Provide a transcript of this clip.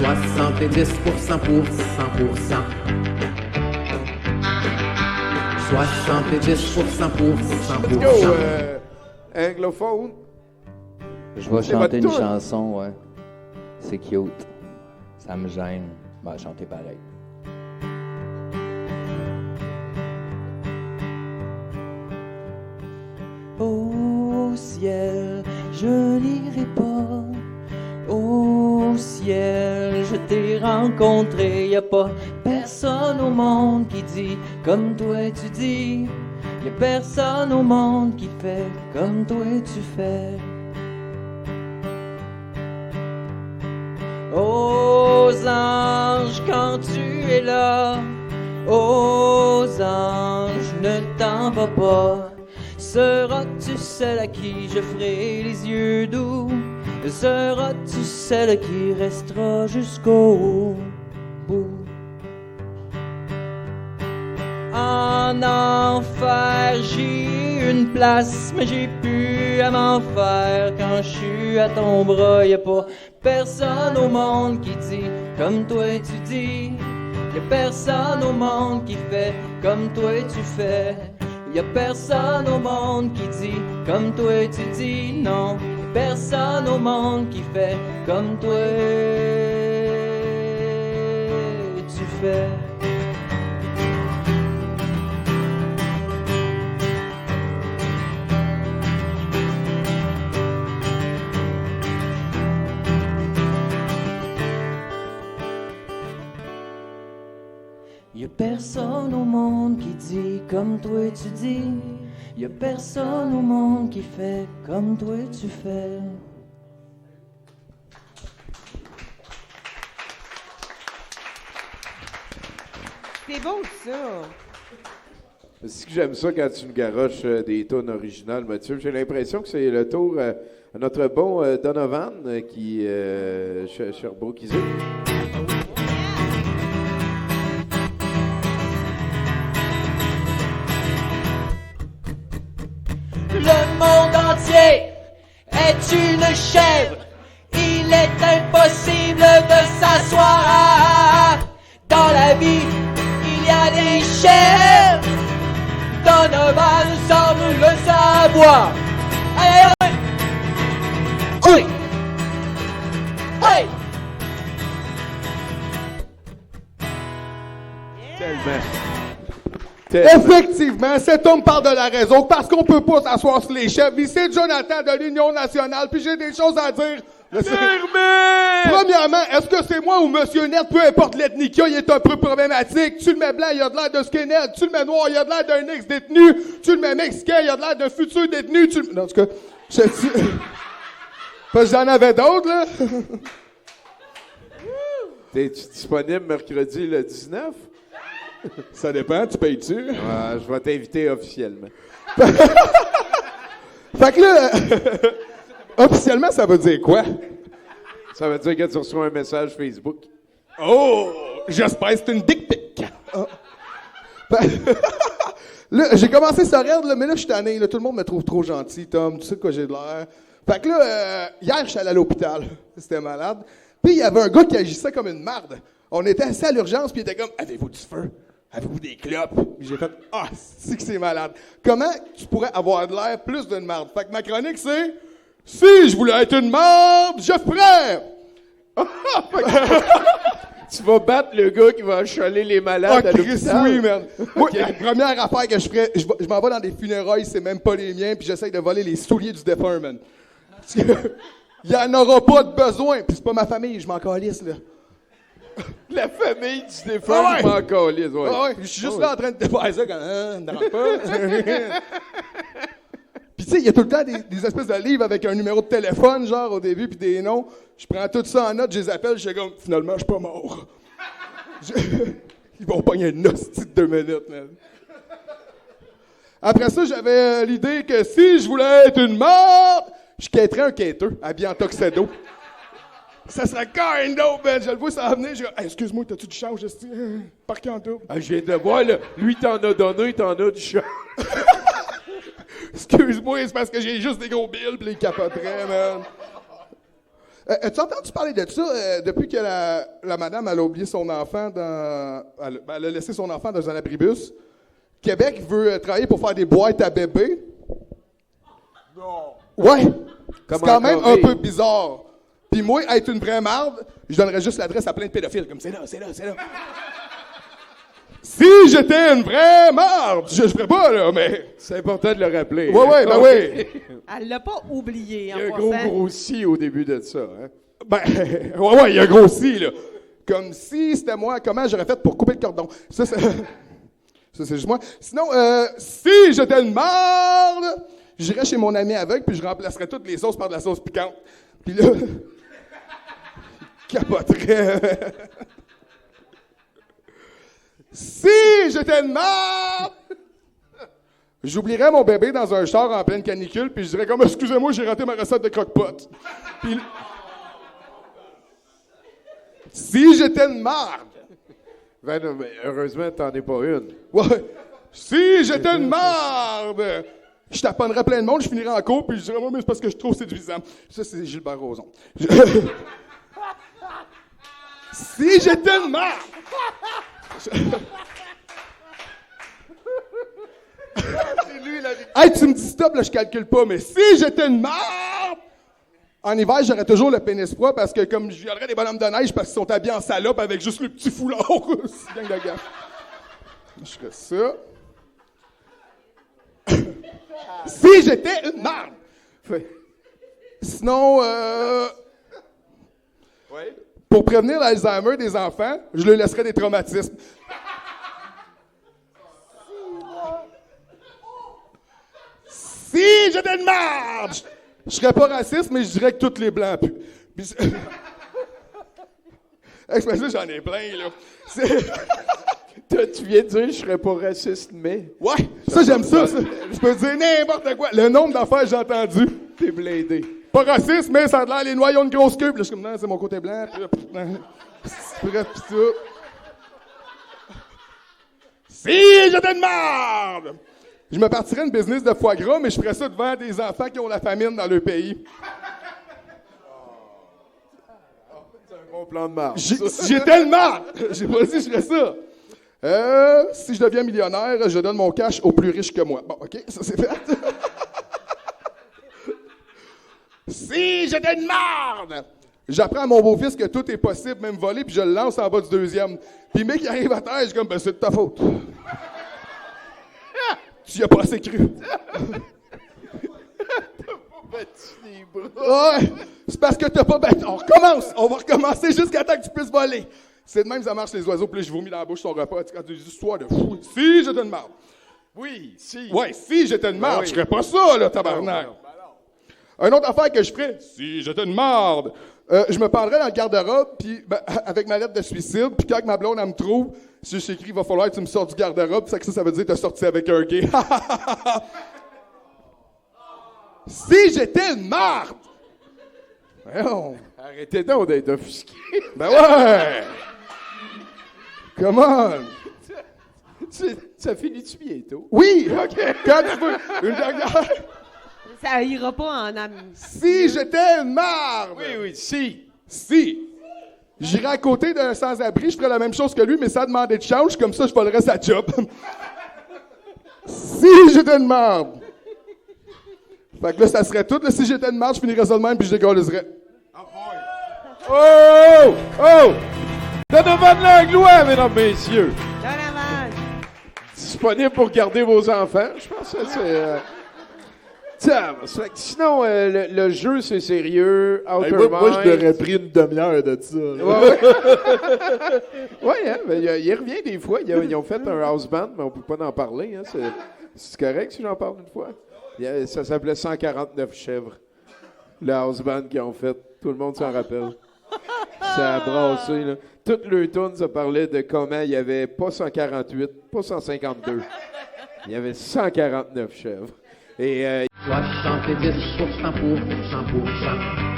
70% pour 100%. 70% pour 100%. Go, anglophone. Je vais chanter une chanson, ouais. C'est cute. Ça me gêne. Je vais chanter pareil. Au ciel, je n'irai pas. Au ciel, je t'ai rencontré. Y a pas personne au monde qui dit comme toi tu dis. Y a personne au monde qui fait comme toi tu fais. Aux anges, quand tu es là, aux anges, ne t'en va pas. Seras-tu celle à qui je ferai les yeux doux? Seras-tu celle qui restera jusqu'au bout? En enfer, j'ai eu une place, mais j'ai pu à m'en faire. Quand je suis à ton bras, y'a pas personne au monde qui dit comme toi tu dis. Y'a personne au monde qui fait comme toi tu fais. Y'a personne au monde qui dit comme toi tu dis. Non, personne au monde qui fait comme toi tu fais. Y'a personne au monde qui dit comme toi tu dis. Y'a personne au monde qui fait comme toi tu fais. C'est beau, ça. C'est que j'aime ça quand tu nous garoches des tunes originales, Mathieu. J'ai l'impression que c'est le tour à notre bon Donovan qui Sherbrookeisé. Le monde entier est une chèvre. Il est impossible de s'asseoir. Dans la vie, il y a des chèvres. Donovan semble le savoir. Allez, allez. Oui. Oui. Effectivement, cet homme parle de la raison parce qu'on peut pas s'asseoir sur les chefs. Ici, Jonathan de l'Union nationale, puis j'ai des choses à dire. Premièrement, est-ce que c'est moi ou Monsieur Net, peu importe l'ethnie qu'il y a, il est un peu problématique. Tu le mets blanc, il a de l'air de skinhead. Tu le mets noir, il a de l'air d'un ex-détenu. Tu le mets mexicain, il a de l'air d'un futur détenu. Non, en tout cas, parce que j'en avais d'autres, là. T'es-tu disponible mercredi le 19? Ça dépend, tu payes-tu? Je vais t'inviter officiellement. Fait que là, officiellement, ça veut dire quoi? Ça veut dire que tu reçois un message Facebook. Oh! J'espère que c'est une dick pic. Oh. Là, j'ai commencé ce raid, là, mais là, je suis tanné. Là, tout le monde me trouve trop gentil, Tom. Tu sais de quoi j'ai de l'air. Fait que là, hier, je suis allé à l'hôpital. C'était malade. Puis, il y avait un gars qui agissait comme une marde. On était assis à l'urgence, puis il était comme « Avez-vous du feu? Avez-vous des clopes? » Puis j'ai fait « Ah, c'est que c'est malade. Comment tu pourrais avoir de l'air plus d'une marde? » Fait que ma chronique, c'est « Si je voulais être une marde, je ferais! » Tu vas battre le gars qui va achaler les malades à l'hôpital. Oui, man. Moi, la première affaire que je ferais, je m'en vais dans des funérailles, c'est même pas les miens, puis j'essaye de voler les souliers du défunt, man. Parce que, il y en aura pas de besoin, puis c'est pas ma famille, je m'en calisse, là. La famille du défunt, je m'en calisse, ouais. Ouais, je suis juste là en train de défaire ça quand ne rentre pas. Puis tu sais, il y a tout le temps des espèces de livres avec un numéro de téléphone, genre, au début, puis des noms. Je prends tout ça en note, je les appelle, je suis comme, finalement, je suis pas mort. Ils vont pogner une hostie de 2 minutes, man. Après ça, j'avais l'idée que si je voulais être une morte, je quêterais un quêteux, habillé en tuxedo. Ça serait kind of, man. Je le vois s'en venir, je dis, hey, excuse-moi, t'as-tu du change, parqué en double? Ah, je viens de voir, là, lui t'en a donné, t'en as du change. Excuse-moi, c'est parce que j'ai juste des gros billes pis les capoteraient, man. As-tu entendu parler de ça depuis que la madame elle a oublié son enfant elle a laissé son enfant dans un abribus? Québec veut travailler pour faire des boîtes à bébés. Non. Ouais. C'est quand même un peu bizarre. Puis moi, être une vraie marde, je donnerais juste l'adresse à plein de pédophiles. Comme c'est là. Si j'étais une vraie marde, je ferais pas, là, mais... C'est important de le rappeler. Ouais, ben oui. Elle l'a pas oublié, en Il y a un passant. gros si au début de ça. Hein? Ben, ouais, il y a un gros si, là. Comme si c'était moi, comment j'aurais fait pour couper le cordon? Ça, c'est juste moi. Sinon, si j'étais une marde, j'irais chez mon ami aveugle, puis je remplacerais toutes les sauces par de la sauce piquante. Puis là, il capoterait. Si j'étais une marde, j'oublierais mon bébé dans un char en pleine canicule, puis je dirais comme, excusez-moi, j'ai raté ma recette de croque-pot. Puis... Si j'étais une marde. Ben non, mais heureusement, t'en es pas une. Ouais. Si j'étais une marde. Je taponnerais plein de monde, je finirais en cours, puis je dirais, moi, mais c'est parce que je trouve séduisant. Ça, c'est Gilbert Rozon. Si j'étais une marde. Hey, tu me dis stop, là, je calcule pas, mais si j'étais une marde. En hiver, j'aurais toujours le pénis froid parce que comme je violerais des bonhommes de neige parce qu'ils sont habillés en salope avec juste le petit foulard. C'est gang de gars. Je ferais ça. Si j'étais une marde. Sinon, pour prévenir l'Alzheimer des enfants, je leur laisserais des traumatismes. Si j'étais une marde. Je serais pas raciste, mais je dirais que tous les Blancs puent. Puis, ça, j'en ai plein, là. Tu viens de dire, je serais pas raciste, mais... Ouais, ça, j'aime ça. Je peux dire n'importe quoi. Le nombre d'affaires que j'ai entendu. T'es blédé. Pas raciste, mais ça a l'air les noyaux de grosse queue. Puis là, je suis comme, non, c'est mon côté blanc. Puis là, bref, pis ça. Si j'étais une marde! Je me partirais une business de foie gras, mais je ferais ça devant des enfants qui ont la famine dans leur pays. C'est un bon plan de marche. Si j'étais une marde! J'ai pas dit que je ferais ça. Si je deviens millionnaire, je donne mon cash aux plus riches que moi. Bon, OK, ça c'est fait. Si j'étais une marde! J'apprends à mon beau-fils que tout est possible, même voler, puis je le lance en bas du deuxième. Puis mec qui arrive à terre, je suis comme, ben c'est de ta faute. Tu y as pas assez cru. Ouais, c'est parce que t'as pas battu. On recommence. On va recommencer jusqu'à temps que tu puisses voler. C'est de même que ça marche les oiseaux, puis là, je vomis dans la bouche son repas. Quand tu dis histoire de fou. Si j'étais une marde. Oui, si. Ouais, si j'étais une marde, oui. je ferais pas ça, là, tabarnak. Une autre affaire que je ferais, si j'étais une marde, je me prendrais dans le garde-robe, puis avec ma lettre de suicide, puis quand ma blonde, elle me trouve, si je t'écris, il va falloir que tu me sortes du garde-robe, ça veut dire que t'as sorti avec un gay. Si j'étais une marde! Voyons. Arrêtez donc d'être offusqué. Ben ouais! Come on! Ça finit-tu bientôt? Oui! OK! Quand tu veux! Une dernière! Ça ira pas en âme. Si j'étais une marde! Oui, si. Si! J'irais à côté d'un sans-abri, je ferais la même chose que lui, mais sans demander de change, comme ça je volerais sa job. Si j'étais une marde! Fait que là, ça serait tout. Là, si j'étais une marde, je finirais ça de même, puis je dégaliserais. Oh! Oh! Donovan Langlois, mesdames, messieurs. Donovan! Disponible pour garder vos enfants. Je pense que c'est... Tiens, sinon, le jeu, c'est sérieux. Outer Moi, je Mind. l'aurais pris une demi-heure de ça. Ouais, hein, ben, il revient des fois. Ils ont fait un house band, mais on peut pas en parler. Hein, c'est correct si j'en parle une fois? Ça s'appelait 149 chèvres. Le house band qu'ils ont fait. Tout le monde s'en rappelle. Ça a brassé, là. Toute leur tune, ça parlait de comment il y avait pas 148, pas 152. Il y avait 149 chèvres. Et 70% pour 100%.